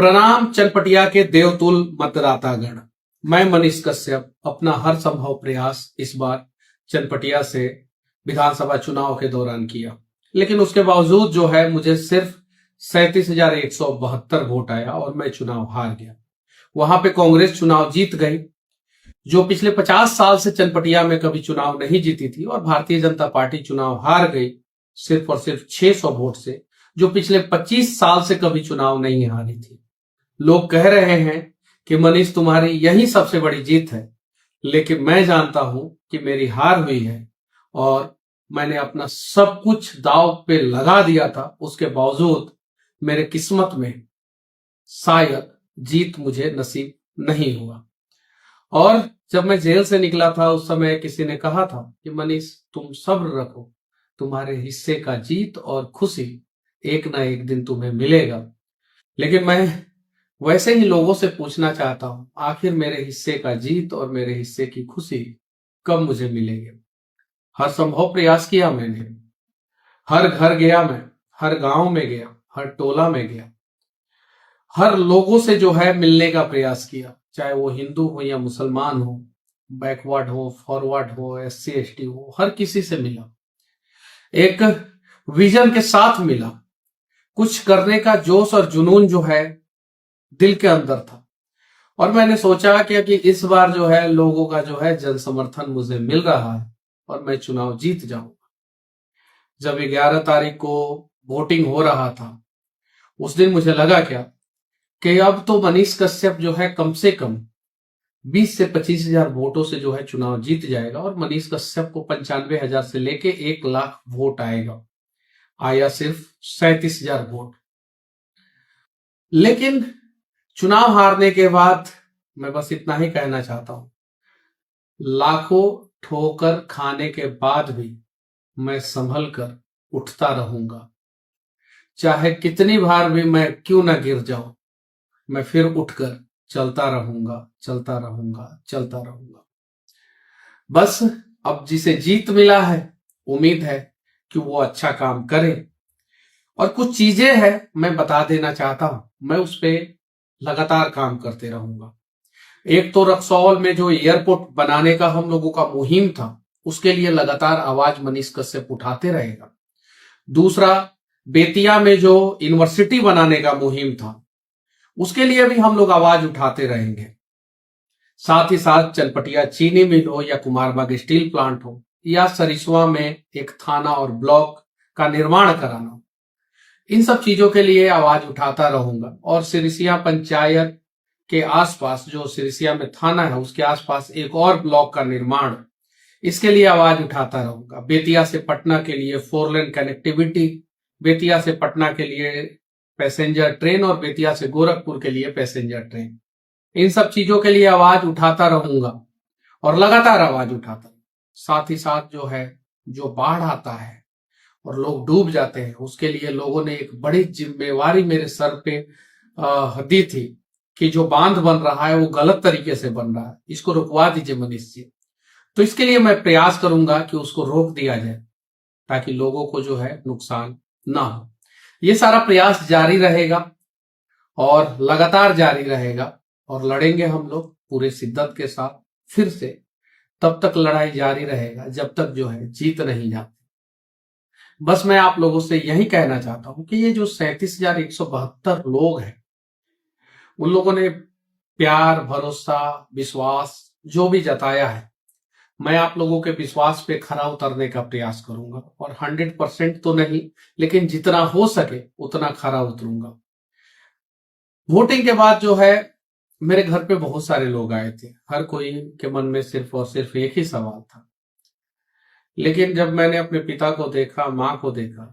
प्रणाम चनपटिया के देवतुल मतदातागण। मैं मनीष कश्यप अपना हर संभव प्रयास इस बार चनपटिया से विधानसभा चुनाव के दौरान किया, लेकिन उसके बावजूद जो है मुझे सिर्फ 37,172 वोट आया और मैं चुनाव हार गया। वहां पे कांग्रेस चुनाव जीत गई, जो पिछले 50 साल से चनपटिया में कभी चुनाव नहीं जीती थी, और भारतीय जनता पार्टी चुनाव हार गई सिर्फ और सिर्फ 600 वोट से, जो पिछले 25 साल से कभी चुनाव नहीं हारी थी। लोग कह रहे हैं कि मनीष तुम्हारी यही सबसे बड़ी जीत है, लेकिन मैं जानता हूं कि मेरी हार हुई है और मैंने अपना सब कुछ दांव पे लगा दिया था। उसके बावजूद मेरे किस्मत में शायद जीत मुझे नसीब नहीं हुआ। और जब मैं जेल से निकला था उस समय किसी ने कहा था कि मनीष तुम सब्र रखो, तुम्हारे हिस्से का जीत और खुशी एक ना एक दिन तुम्हें मिलेगा। लेकिन मैं वैसे ही लोगों से पूछना चाहता हूं, आखिर मेरे हिस्से का जीत और मेरे हिस्से की खुशी कब मुझे मिलेगी। हर संभव प्रयास किया मैंने, हर घर गया मैं, हर गांव में गया, हर टोला में गया, हर लोगों से जो है मिलने का प्रयास किया, चाहे वो हिंदू हो या मुसलमान हो, बैकवर्ड हो, फॉरवर्ड हो, SC ST हो, हर किसी से मिला। एक विजन के साथ मिला, कुछ करने का जोश और जुनून जो है दिल के अंदर था, और मैंने सोचा कि इस बार जो है लोगों का जो है जन समर्थन मुझे मिल रहा है और मैं चुनाव जीत जाऊंगा। जब 11 तारीख को वोटिंग हो रहा था, उस दिन मुझे लगा कि अब तो मनीष कश्यप जो है कम से कम 20 से 25,000 वोटों से जो है चुनाव जीत जाएगा, और मनीष कश्यप को 95,000 से लेके 1 लाख वोट आएगा। आया सिर्फ 37,000 वोट। लेकिन चुनाव हारने के बाद मैं बस इतना ही कहना चाहता हूं, लाखों ठोकर खाने के बाद भी मैं संभल कर उठता रहूंगा। चाहे कितनी बार भी मैं क्यों ना गिर जाऊं, मैं फिर उठकर चलता रहूंगा, चलता रहूंगा, चलता रहूंगा। बस अब जिसे जीत मिला है, उम्मीद है कि वो अच्छा काम करे। और कुछ चीजें हैं मैं बता देना चाहता हूं, मैं उस पर लगातार काम करते रहूंगा। एक तो रक्सौल में जो एयरपोर्ट बनाने का हम लोगों का मुहिम था, उसके लिए लगातार आवाज मनीष कश्यप उठाते रहेगा। दूसरा, बेतिया में जो यूनिवर्सिटी बनाने का मुहिम था, उसके लिए भी हम लोग आवाज उठाते रहेंगे। साथ ही साथ चनपटिया चीनी मिल हो या कुमारबाग स्टील प्लांट हो या सरिसवा में एक थाना और ब्लॉक का निर्माण कराना, इन सब चीजों के लिए आवाज उठाता रहूंगा। और सिरिसिया पंचायत के आसपास, जो सिरिसिया में थाना है उसके आसपास एक और ब्लॉक का निर्माण, इसके लिए आवाज उठाता रहूंगा। बेतिया से पटना के लिए 4 लेन कनेक्टिविटी, बेतिया से पटना के लिए पैसेंजर ट्रेन और बेतिया से गोरखपुर के लिए पैसेंजर ट्रेन, इन सब चीजों के लिए आवाज उठाता रहूंगा और लगातार आवाज उठाता। साथ ही साथ जो है, जो बाढ़ आता है और लोग डूब जाते हैं, उसके लिए लोगों ने एक बड़ी जिम्मेवारी मेरे सर पे दी थी कि जो बांध बन रहा है वो गलत तरीके से बन रहा है, इसको रुकवा दीजिए मनीष जी। तो इसके लिए मैं प्रयास करूंगा कि उसको रोक दिया जाए, ताकि लोगों को जो है नुकसान ना हो। ये सारा प्रयास जारी रहेगा और लगातार जारी रहेगा, और लड़ेंगे हम लोग पूरे शिद्दत के साथ फिर से। तब तक लड़ाई जारी रहेगा जब तक जो है जीत नहीं जाती। बस मैं आप लोगों से यही कहना चाहता हूं कि ये जो 37,172 लोग हैं, उन लोगों ने प्यार, भरोसा, विश्वास जो भी जताया है, मैं आप लोगों के विश्वास पे खरा उतरने का प्रयास करूंगा। और 100% तो नहीं, लेकिन जितना हो सके उतना खरा उतरूंगा। वोटिंग के बाद जो है मेरे घर पे बहुत सारे लोग आए थे, हर कोई के मन में सिर्फ और सिर्फ एक ही सवाल था। लेकिन जब मैंने अपने पिता को देखा, मां को देखा,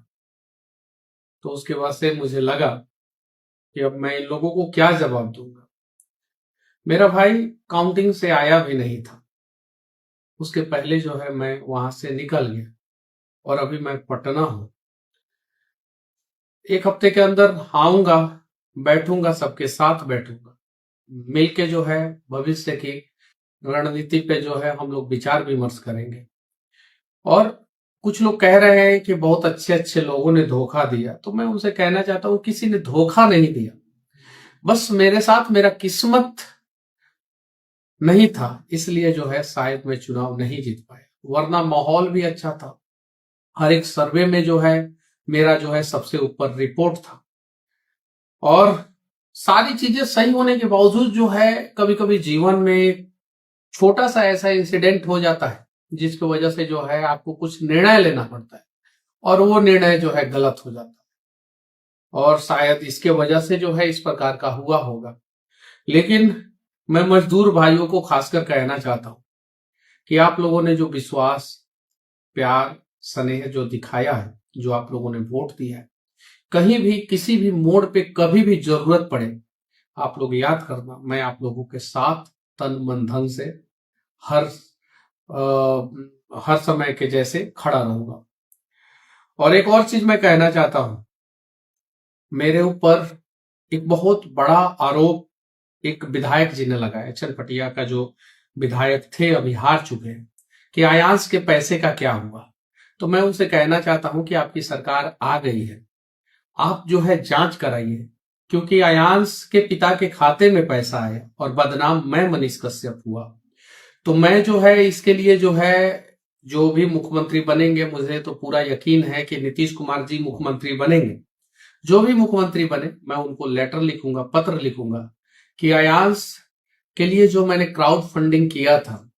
तो उसके बाद से मुझे लगा कि अब मैं इन लोगों को क्या जवाब दूंगा। मेरा भाई काउंटिंग से आया भी नहीं था, उसके पहले जो है मैं वहां से निकल गया, और अभी मैं पटना हूं। 1 हफ्ते के अंदर आऊंगा, बैठूंगा, सबके साथ बैठूंगा, मिलके जो है भविष्य की रणनीति पे जो है हम लोग विचार विमर्श करेंगे। और कुछ लोग कह रहे हैं कि बहुत अच्छे अच्छे लोगों ने धोखा दिया, तो मैं उनसे कहना चाहता हूं किसी ने धोखा नहीं दिया। बस मेरे साथ मेरा किस्मत नहीं था, इसलिए जो है शायद मैं चुनाव नहीं जीत पाया, वरना माहौल भी अच्छा था। हर एक सर्वे में जो है मेरा जो है सबसे ऊपर रिपोर्ट था, और सारी चीजें सही होने के बावजूद जो है कभी कभी जीवन में छोटा सा ऐसा इंसिडेंट हो जाता है जिसकी वजह से जो है आपको कुछ निर्णय लेना पड़ता है, और वो निर्णय जो है गलत हो जाता है, और शायद इसके वजह से जो है इस प्रकार का हुआ होगा। लेकिन मैं मजदूर भाइयों को खासकर कहना चाहता हूं कि आप लोगों ने जो विश्वास, प्यार, स्नेह जो दिखाया है, जो आप लोगों ने वोट दिया है, कहीं भी किसी भी मोड़ पे कभी भी जरूरत पड़े, आप लोग याद करना, मैं आप लोगों के साथ तन मन धन से हर हर समय के जैसे खड़ा रहूंगा। और एक और चीज मैं कहना चाहता हूं, मेरे ऊपर एक बहुत बड़ा आरोप एक विधायक जी ने लगाया, चनपटिया का जो विधायक थे अभी हार चुके हैं, कि आयांश के पैसे का क्या हुआ। तो मैं उनसे कहना चाहता हूं कि आपकी सरकार आ गई है, आप जो है जांच कराइए, क्योंकि आयांश के पिता के खाते में पैसा आया और बदनाम मैं मनीष कश्यप हुआ। तो मैं जो है इसके लिए जो है, जो भी मुख्यमंत्री बनेंगे, मुझे तो पूरा यकीन है कि नीतीश कुमार जी मुख्यमंत्री बनेंगे, जो भी मुख्यमंत्री बने मैं उनको लेटर लिखूंगा, पत्र लिखूंगा कि आयांश के लिए जो मैंने क्राउड फंडिंग किया था,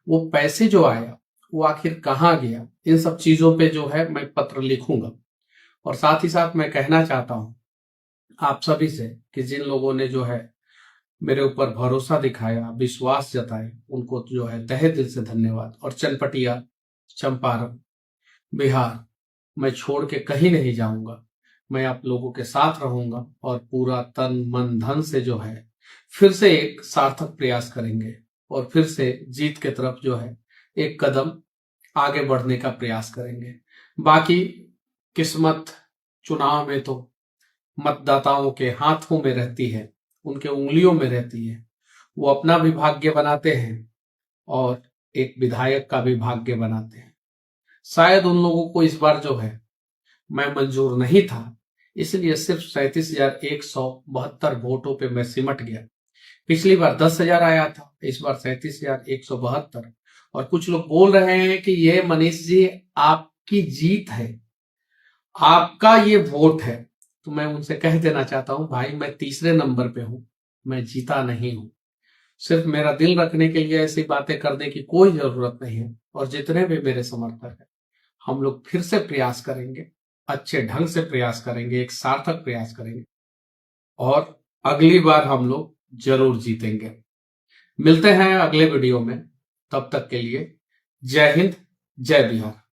वो पैसे जो आया वो आखिर कहाँ गया, इन सब चीजों पे जो है मैं पत्र लिखूंगा। और साथ ही साथ मैं कहना चाहता हूं आप सभी से कि जिन लोगों ने जो है मेरे ऊपर भरोसा दिखाया, विश्वास जताए, उनको जो है तहे दिल से धन्यवाद। और चनपटिया, चंपारण, बिहार मैं छोड़ के कहीं नहीं जाऊंगा, मैं आप लोगों के साथ रहूंगा, और पूरा तन मन धन से जो है फिर से एक सार्थक प्रयास करेंगे, और फिर से जीत के तरफ जो है एक कदम आगे बढ़ने का प्रयास करेंगे। बाकी किस्मत चुनाव में तो मतदाताओं के हाथों में रहती है, उनके उंगलियों में रहती है, वो अपना भी भाग्य बनाते हैं और एक विधायक का भी भाग्य बनाते हैं। शायद उन लोगों को इस बार जो है मैं मंजूर नहीं था, इसलिए सिर्फ 37,172 वोटों पे मैं सिमट गया। पिछली बार 10,000 आया था, इस बार 37,172। और कुछ लोग बोल रहे हैं कि ये मनीष जी आपकी जीत है, आपका ये वोट है। तो मैं उनसे कह देना चाहता हूं, भाई मैं तीसरे नंबर पे हूं, मैं जीता नहीं हूं। सिर्फ मेरा दिल रखने के लिए ऐसी बातें करने की कोई जरूरत नहीं है। और जितने भी मेरे समर्थक हैं, हम लोग फिर से प्रयास करेंगे, अच्छे ढंग से प्रयास करेंगे, एक सार्थक प्रयास करेंगे, और अगली बार हम लोग जरूर जीतेंगे। मिलते हैं अगले वीडियो में, तब तक के लिए जय हिंद, जय बिहार।